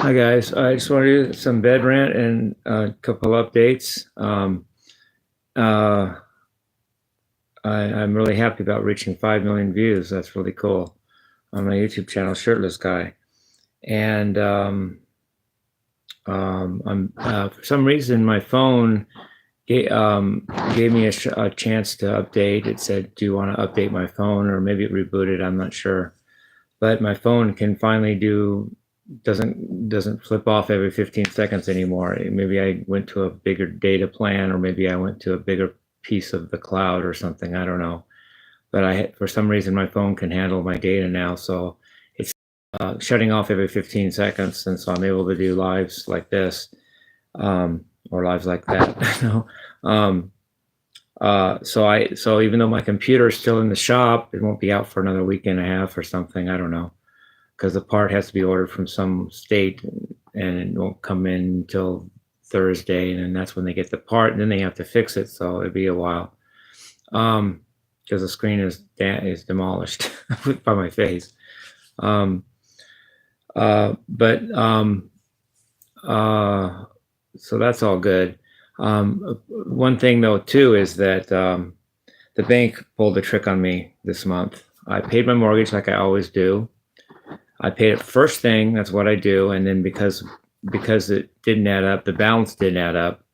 Hi guys, I just want to do some bed rant and a couple updates. Uh, I'm really happy about reaching 5 million views. That's really cool on my YouTube channel, Shirtless Guy. And for some reason my phone gave me a chance to update. It said, "Do you want to update my phone?" Or maybe it rebooted. I'm not sure. But my phone can finally doesn't flip off every 15 seconds anymore. Maybe I went to a bigger data plan, or maybe I went to a bigger piece of the cloud or something. I don't know. But for some reason my phone can handle my data now, so it's shutting off every 15 seconds, and so I'm able to do lives like this, or lives like that. No. So even though my computer is still in the shop, it won't be out for another week and a half or something. I don't know, because the part has to be ordered from some state, and it won't come in until Thursday, and then that's when they get the part, and then they have to fix it. So it'll be a while, because the screen is demolished by my face. So that's all good. One thing though too is that the bank pulled a trick on me this month. I paid my mortgage like I always do. I paid it first thing. That's what I do. And then because it didn't add up, the balance didn't add up,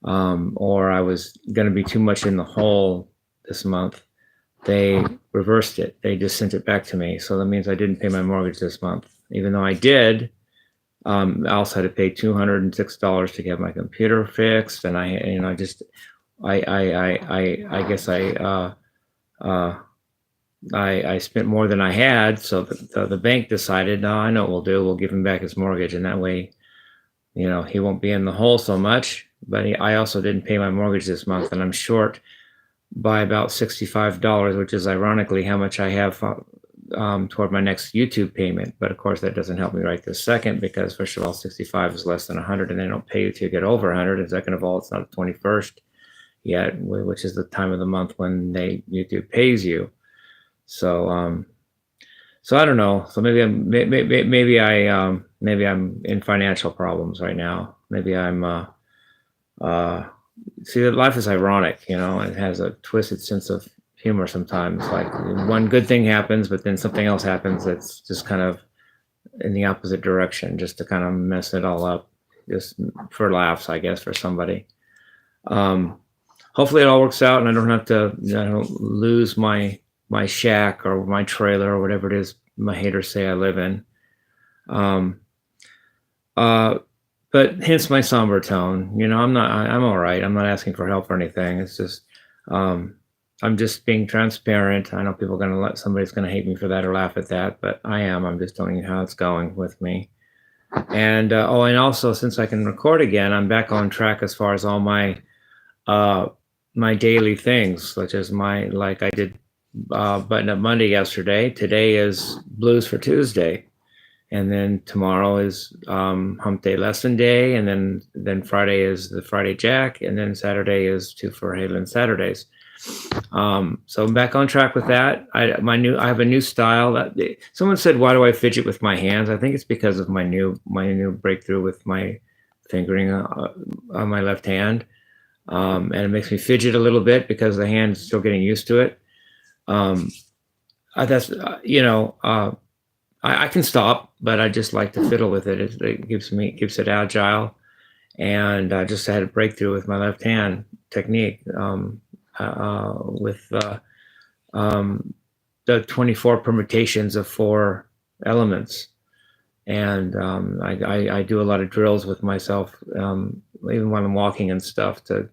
or I was going to be too much in the hole this month, they reversed it. They just sent it back to me. So that means I didn't pay my mortgage this month, even though I did. I also had to pay $206 to get my computer fixed, and I guess I spent more than I had, so the bank decided, no, I know what we'll do. We'll give him back his mortgage, and that way, he won't be in the hole so much. But I also didn't pay my mortgage this month, and I'm short by about $65, which is ironically how much I have toward my next YouTube payment. But of course, that doesn't help me right this second, because first of all, 65 is less than 100, and they don't pay you till you get over 100. And second of all, it's not the 21st yet, which is the time of the month when YouTube pays you. So I don't know. So maybe I'm in financial problems right now. Maybe I'm see, that life is ironic, it has a twisted sense of humor sometimes. Like one good thing happens, but then something else happens that's just kind of in the opposite direction, just to kind of mess it all up, just for laughs, I guess, for somebody. Hopefully it all works out, and I don't lose my shack or my trailer or whatever it is my haters say I live in. But hence my somber tone. I'm all right. I'm not asking for help or anything. It's just, I'm just being transparent. I know somebody's going to hate me for that or laugh at that, but I'm just telling you how it's going with me. And, and also, since I can record again, I'm back on track as far as all my daily things, such as I did Button Up Monday yesterday. Today is Blues for Tuesday. And then tomorrow is Hump Day Lesson Day, and then Friday is the Friday Jack, and then Saturday is Two for Halen Saturdays. So I'm back on track with that. I have a new style. Someone said, "Why do I fidget with my hands?" I think it's because of my new breakthrough with my fingering on my left hand, and it makes me fidget a little bit because the hand's still getting used to it. I can stop, but I just like to fiddle with it. It keeps it agile, and I just had a breakthrough with my left hand technique with the 24 permutations of 4 elements, and I do a lot of drills with myself, even when I'm walking and stuff, to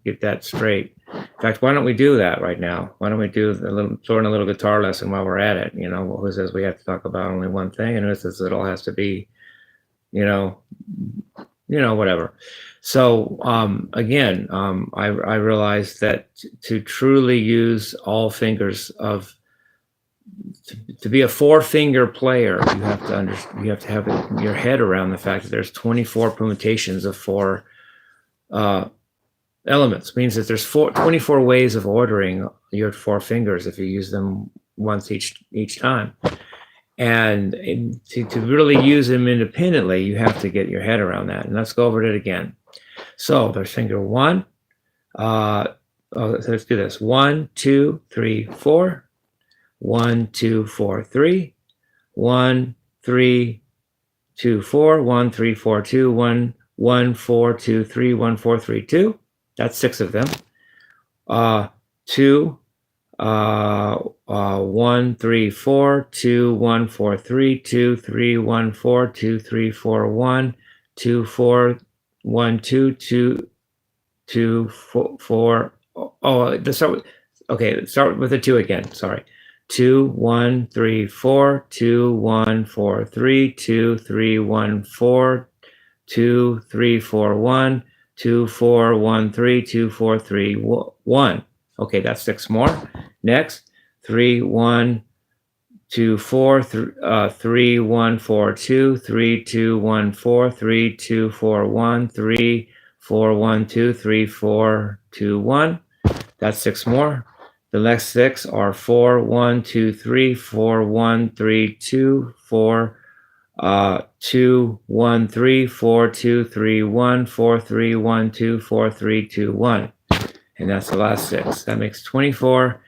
get that straight. In fact, why don't we do that right now? Why don't we do throw in a little guitar lesson while we're at it? Who says we have to talk about only one thing, and who says it all has to be, whatever. So again, I realized that to truly use all fingers to be a 4-finger player, you have to have your head around the fact that there's 24 permutations of 4 elements. Means that there's 24 ways of ordering your 4 fingers if you use them once each time. And to really use them independently, you have to get your head around that. And let's go over it again. So there's finger 1. So let's do this. 1, 2, 3, 4. 1, 2, 4, 3. 1, 3, 2, 4. 1, 3, 4, 2. 1, 1, 4, 2, 3. 1, 4, 3, 2. That's 6 of them. 2. 1, 3, 4, 2, 1, 4, 3, 2, 3, 1, 4, 2, 3, 4, 1, 2, 4, 1, 2, 2, 2, 4. Let's start with, okay, start with the 2 again. Sorry. 2, 1, 3, 4, 2, 1, 4, 3, 2, 3, 1, 4, 2, 3, 4, 1, 2, 4, 1, 3, 2, 4, 3, 1. Okay, that's 6 more. Next, 3, 1, 2, 4, 3, 1, 4, 2, 3, 2, 1, 4, 3, 2, 4, 1, 3, 4, 1, 2, 3, 4, 2, 1. That's 6 more. The next 6 are 4, 1, 2, 3, 4, 1, 3, 2, 4, 2, 1, 3, 4, 2, 3, 1, 4, 3, 1, 2, 4, 3, 2, 1. And that's the last 6. That makes 24.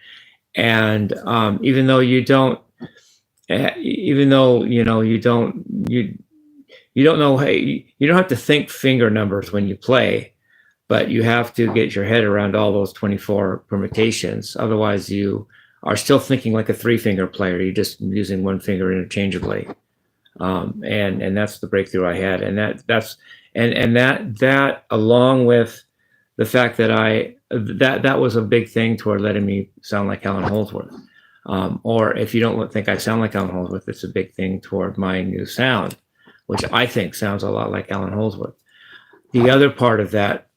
And even though you don't, you don't know, hey, you don't have to think finger numbers when you play, but you have to get your head around all those 24 permutations. Otherwise, you are still thinking like a 3-finger player. You're just using 1 finger interchangeably. And that's the breakthrough I had. And that along with the fact that that was a big thing toward letting me sound like Alan Holdsworth. Or if you don't think I sound like Alan Holdsworth, it's a big thing toward my new sound, which I think sounds a lot like Alan Holdsworth. The other part of that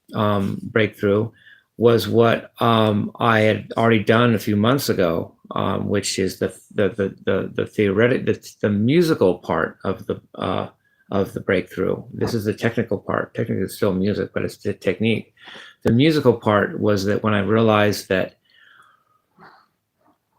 breakthrough was what I had already done a few months ago, which is the musical part of the breakthrough. This is the technical part. Technically, it's still music, but it's the technique. The musical part was that when I realized that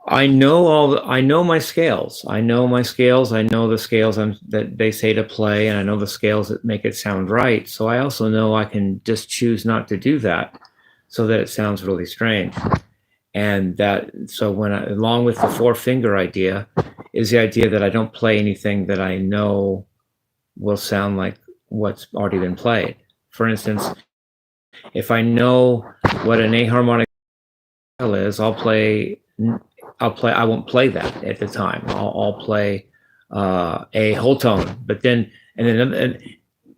I know my scales. I know my scales. I know the scales that they say to play, and I know the scales that make it sound right. So I also know I can just choose not to do that, so that it sounds really strange. And so along with the 4-finger idea, is the idea that I don't play anything that I know will sound like what's already been played. For instance, if I know what an aharmonic is, I won't play that at the time. I'll play a whole tone, but then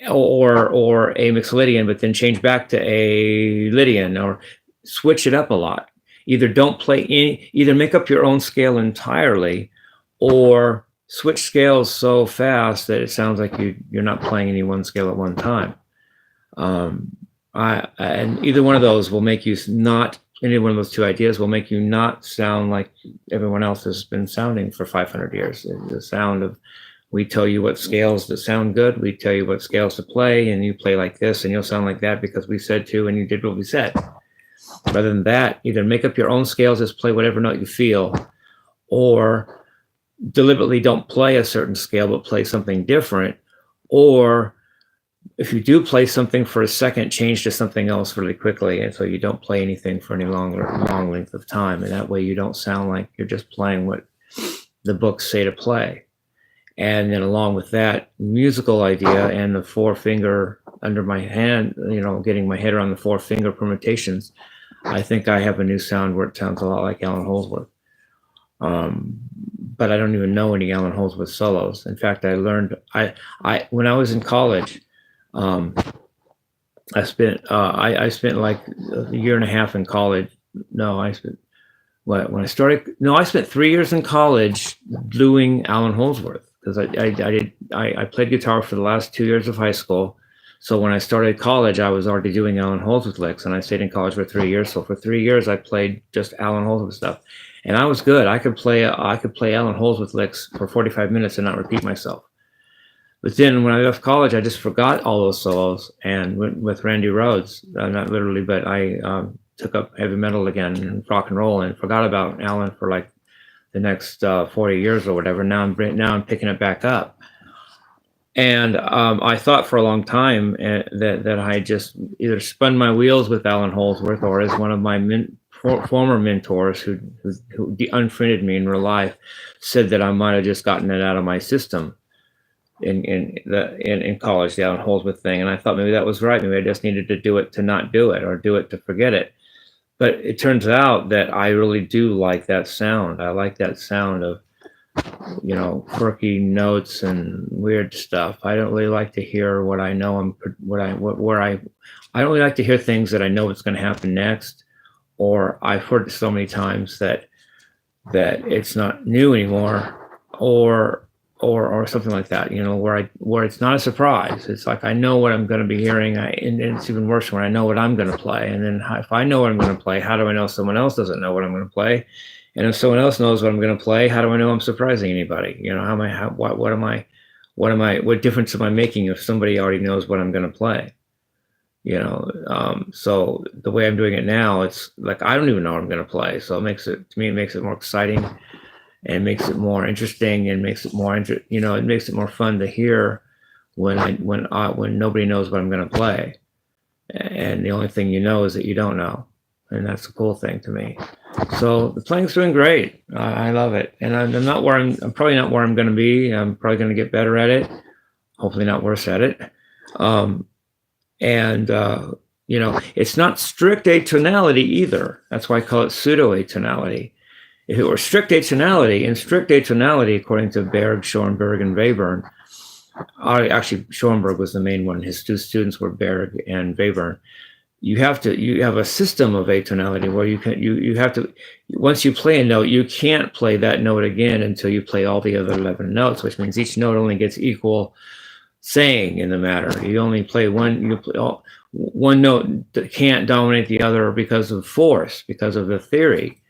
or a mixed Lydian, but then change back to a Lydian, or switch it up a lot. Either either make up your own scale entirely, or switch scales so fast that it sounds like you're not playing any one scale at one time. And either one of those will make you not. Any one of those 2 ideas will make you not sound like everyone else has been sounding for 500 years. The sound of, we tell you what scales that sound good, we tell you what scales to play, and you play like this, and you'll sound like that because we said to, and you did what we said. Rather than that, either make up your own scales, just play whatever note you feel, or deliberately don't play a certain scale, but play something different, or if you do play something for a second, change to something else really quickly, and so you don't play anything for any long length of time, and that way you don't sound like you're just playing what the books say to play. And then along with that musical idea and the 4-finger under my hand, getting my head around the 4-finger permutations, I think I have a new sound where it sounds a lot like Alan Holdsworth. But I don't even know any Alan Holdsworth solos. In fact, I learned when I was in college. I spent like a year and a half in college. No, I spent when I started. No, I spent 3 years in college doing Alan Holdsworth, because I played guitar for the last 2 years of high school. So when I started college, I was already doing Alan Holdsworth licks, and I stayed in college for 3 years. So for 3 years, I played just Alan Holdsworth stuff, and I was good. I could play Alan Holdsworth licks for 45 minutes and not repeat myself. But then when I left college, I just forgot all those solos and went with Randy Rhoads. Not literally, but I took up heavy metal again and rock and roll, and forgot about Alan for like the next 40 years or whatever. Now I'm picking it back up. And I thought for a long time that I just either spun my wheels with Alan Holdsworth, or as one of my former mentors who unfriended me in real life said, that I might have just gotten it out of my system in college, the Alan Holdsworth thing. And I thought maybe that was right. Maybe I just needed to do it to not do it, or do it to forget it. But it turns out that I really do like that sound. I like that sound of, you know, quirky notes and weird stuff. I don't really like to hear what I know I don't really like to hear things that I know what's going to happen next, or I've heard it so many times that it's not new anymore, or something like that, you know, where it's not a surprise. It's like I know what I'm going to be hearing, and it's even worse when I know what I'm going to play. And then if I know what I'm going to play, how do I know someone else doesn't know what I'm going to play? And if someone else knows what I'm going to play, how do I know I'm surprising anybody? You know, what difference am I making if somebody already knows what I'm going to play? You know, so the way I'm doing it now, it's like I don't even know what I'm going to play. So it makes it more exciting, and makes it more interesting, and makes it more it makes it more fun to hear when nobody knows what I'm going to play, and the only thing you know is that you don't know, and that's the cool thing to me. So the playing's doing great. I love it, and I'm probably not where I'm going to be. I'm probably going to get better at it, hopefully not worse at it. You know, it's not strict atonality either. That's why I call it pseudo atonality. If it were strict atonality, according to Berg, Schoenberg, and Webern, actually Schoenberg was the main one. His two students were Berg and Webern. You have a system of atonality where you have to, once you play a note, you can't play that note again until you play all the other 11 notes, which means each note only gets equal saying in the matter. You only play one note that can't dominate the other because of force, because of the theory.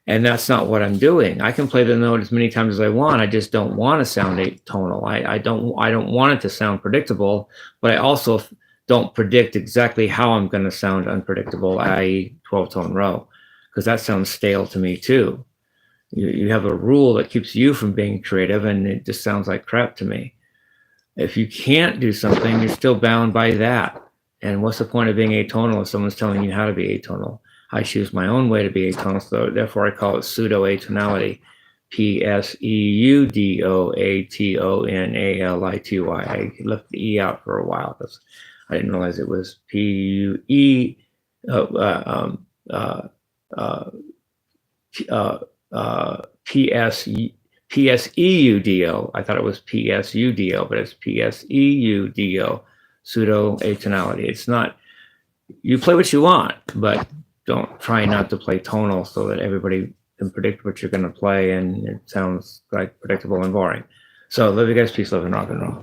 And that's not what I'm doing. I can play the note as many times as I want. I just don't want to sound atonal. I don't want it to sound predictable, but I also don't predict exactly how I'm going to sound unpredictable, i.e. 12-tone row, because that sounds stale to me too. You have a rule that keeps you from being creative, and it just sounds like crap to me. If you can't do something, you're still bound by that. And what's the point of being atonal if someone's telling you how to be atonal? I choose my own way to be atonal, so therefore I call it pseudo atonality. pseudoatonality. I left the E out for a while because I didn't realize it was PUE. PSEUDO. I thought it was PSUDO, but it's PSEUDO, pseudo atonality. It's not, you play what you want, but don't try not to play tonal so that everybody can predict what you're going to play and it sounds like predictable and boring. So love you guys, peace, love, and rock and roll.